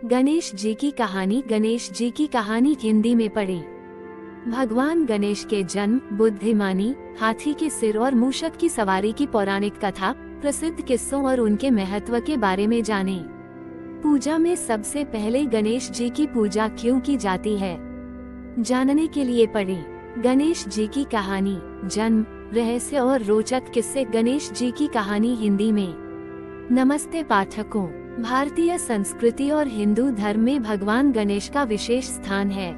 गणेश जी की कहानी। गणेश जी की कहानी हिंदी में पढ़ें। भगवान गणेश के जन्म, बुद्धिमानी, हाथी के सिर और मूषक की सवारी की पौराणिक कथा, प्रसिद्ध किस्सों और उनके महत्व के बारे में जानें। पूजा में सबसे पहले गणेश जी की पूजा क्यों की जाती है, जानने के लिए पढ़ें। गणेश जी की कहानी, जन्म, रहस्य और रोचक किस्से। गणेश जी की कहानी हिंदी में। नमस्ते पाठकों, भारतीय संस्कृति और हिंदू धर्म में भगवान गणेश का विशेष स्थान है।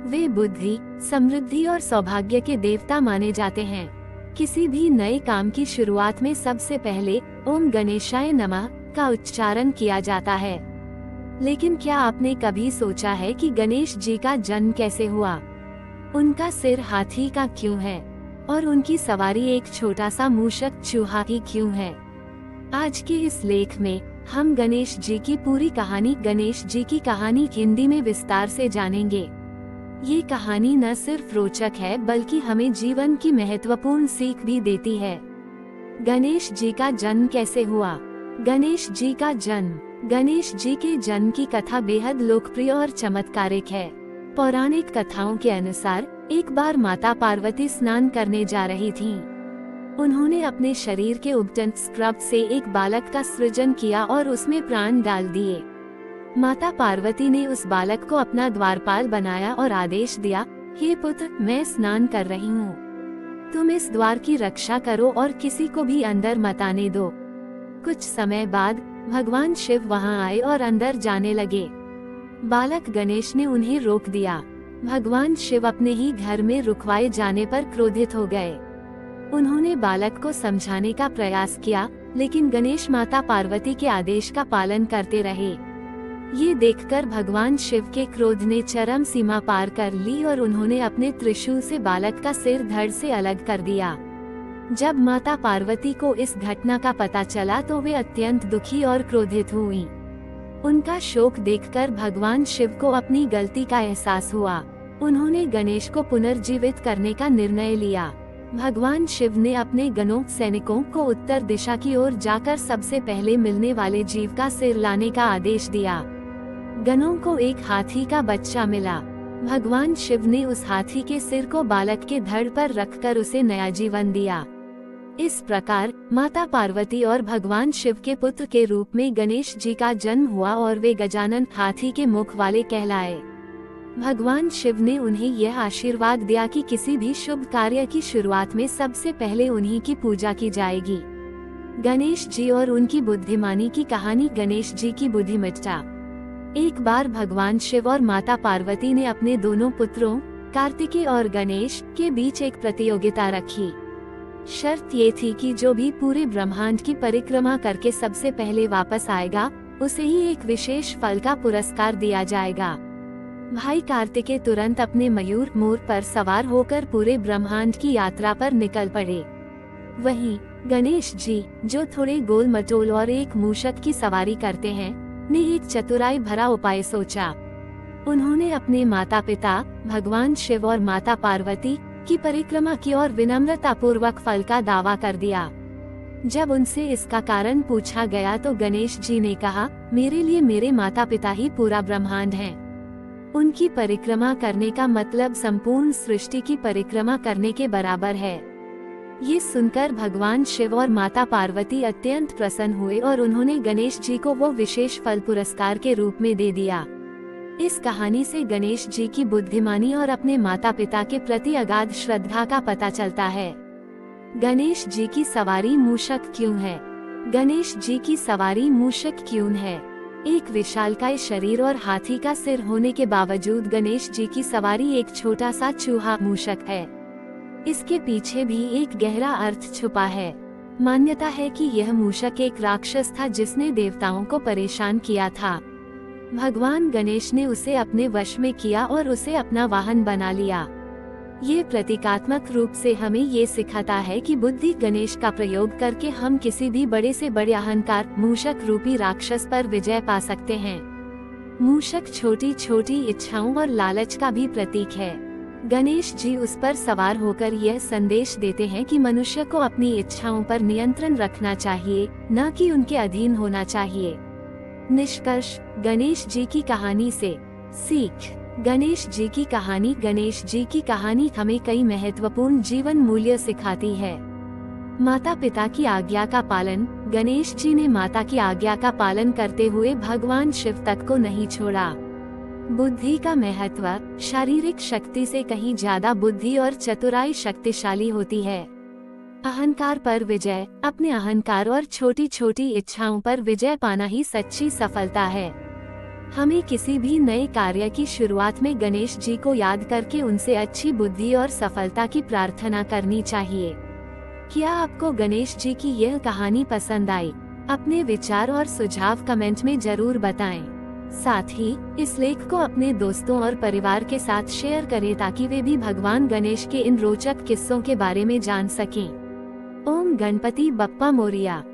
वे बुद्धि, समृद्धि और सौभाग्य के देवता माने जाते हैं। किसी भी नए काम की शुरुआत में सबसे पहले ओम गणेशाय नमः का उच्चारण किया जाता है। लेकिन क्या आपने कभी सोचा है कि गणेश जी का जन्म कैसे हुआ? उनका सिर हाथी का क्यों है और उनकी सवारी एक छोटा सा मूषक चूहा ही क्यों है? आज के इस लेख में हम गणेश जी की पूरी कहानी, गणेश जी की कहानी हिंदी में विस्तार से जानेंगे। ये कहानी न सिर्फ रोचक है बल्कि हमें जीवन की महत्वपूर्ण सीख भी देती है। गणेश जी का जन्म कैसे हुआ? गणेश जी का जन्म। गणेश जी के जन्म की कथा बेहद लोकप्रिय और चमत्कारिक है। पौराणिक कथाओं के अनुसार एक बार माता पार्वती स्नान करने जा रही थीं। उन्होंने अपने शरीर के उबटन स्क्रब से एक बालक का सृजन किया और उसमें प्राण डाल दिए। माता पार्वती ने उस बालक को अपना द्वारपाल बनाया और आदेश दिया, हे पुत्र, मैं स्नान कर रही हूँ, तुम इस द्वार की रक्षा करो और किसी को भी अंदर मत आने दो। कुछ समय बाद भगवान शिव वहाँ आए और अंदर जाने लगे। बालक गणेश ने उन्हें रोक दिया। भगवान शिव अपने ही घर में रुकवाए जाने पर क्रोधित हो गए। उन्होंने बालक को समझाने का प्रयास किया, लेकिन गणेश माता पार्वती के आदेश का पालन करते रहे। ये देखकर भगवान शिव के क्रोध ने चरम सीमा पार कर ली और उन्होंने अपने त्रिशूल से बालक का सिर धड़ से अलग कर दिया। जब माता पार्वती को इस घटना का पता चला तो वे अत्यंत दुखी और क्रोधित हुईं। उनका शोक देखकर भगवान शिव को अपनी गलती का एहसास हुआ। उन्होंने गणेश को पुनर्जीवित करने का निर्णय लिया। भगवान शिव ने अपने गणों सैनिकों को उत्तर दिशा की ओर जाकर सबसे पहले मिलने वाले जीव का सिर लाने का आदेश दिया। गणों को एक हाथी का बच्चा मिला। भगवान शिव ने उस हाथी के सिर को बालक के धड़ पर रखकर उसे नया जीवन दिया। इस प्रकार माता पार्वती और भगवान शिव के पुत्र के रूप में गणेश जी का जन्म हुआ और वे गजानन, हाथी के मुख वाले कहलाए। भगवान शिव ने उन्हें यह आशीर्वाद दिया कि किसी भी शुभ कार्य की शुरुआत में सबसे पहले उन्हीं की पूजा की जाएगी। गणेश जी और उनकी बुद्धिमानी की कहानी। गणेश जी की बुद्धिमत्ता। एक बार भगवान शिव और माता पार्वती ने अपने दोनों पुत्रों कार्तिकेय और गणेश के बीच एक प्रतियोगिता रखी। शर्त ये थी कि जो भी पूरे ब्रह्मांड की परिक्रमा करके सबसे पहले वापस आएगा, उसे ही एक विशेष फल का पुरस्कार दिया जाएगा। भाई कार्तिकेय तुरंत अपने मयूर मोर पर सवार होकर पूरे ब्रह्मांड की यात्रा पर निकल पड़े। वहीं गणेश जी, जो थोड़े गोल मटोल और एक मूषक की सवारी करते हैं, ने एक चतुराई भरा उपाय सोचा। उन्होंने अपने माता पिता भगवान शिव और माता पार्वती की परिक्रमा की और विनम्रता पूर्वक फल का दावा कर दिया। जब उनसे इसका कारण पूछा गया तो गणेश जी ने कहा, मेरे लिए मेरे माता पिता ही पूरा ब्रह्मांड हैं। उनकी परिक्रमा करने का मतलब संपूर्ण सृष्टि की परिक्रमा करने के बराबर है। ये सुनकर भगवान शिव और माता पार्वती अत्यंत प्रसन्न हुए और उन्होंने गणेश जी को वो विशेष फल पुरस्कार के रूप में दे दिया। इस कहानी से गणेश जी की बुद्धिमानी और अपने माता पिता के प्रति अगाध श्रद्धा का पता चलता है। गणेश जी की सवारी मूषक क्यों है? गणेश जी की सवारी मूषक क्यों है? एक विशालकाय शरीर और हाथी का सिर होने के बावजूद गणेश जी की सवारी एक छोटा सा चूहा मूषक है। इसके पीछे भी एक गहरा अर्थ छुपा है। मान्यता है कि यह मूषक एक राक्षस था जिसने देवताओं को परेशान किया था। भगवान गणेश ने उसे अपने वश में किया और उसे अपना वाहन बना लिया। ये प्रतीकात्मक रूप से हमें ये सिखाता है कि बुद्धि गणेश का प्रयोग करके हम किसी भी बड़े से बड़े अहंकार मूषक रूपी राक्षस पर विजय पा सकते हैं। मूषक छोटी छोटी इच्छाओं और लालच का भी प्रतीक है। गणेश जी उस पर सवार होकर यह संदेश देते हैं कि मनुष्य को अपनी इच्छाओं पर नियंत्रण रखना चाहिए, न कि उनके अधीन होना चाहिए। निष्कर्ष, गणेश जी की कहानी से सीख। गणेश जी की कहानी। गणेश जी की कहानी हमें कई महत्वपूर्ण जीवन मूल्य सिखाती है। माता पिता की आज्ञा का पालन। गणेश जी ने माता की आज्ञा का पालन करते हुए भगवान शिव तक को नहीं छोड़ा। बुद्धि का महत्व। शारीरिक शक्ति से कहीं ज्यादा बुद्धि और चतुराई शक्तिशाली होती है। अहंकार पर विजय। अपने अहंकार और छोटी छोटी इच्छाओं पर विजय पाना ही सच्ची सफलता है। हमें किसी भी नए कार्य की शुरुआत में गणेश जी को याद करके उनसे अच्छी बुद्धि और सफलता की प्रार्थना करनी चाहिए। क्या आपको गणेश जी की यह कहानी पसंद आई? अपने विचार और सुझाव कमेंट में जरूर बताएं। साथ ही इस लेख को अपने दोस्तों और परिवार के साथ शेयर करें ताकि वे भी भगवान गणेश के इन रोचक किस्सों के बारे में जान सकें। ओम गणपति बप्पा मोरिया।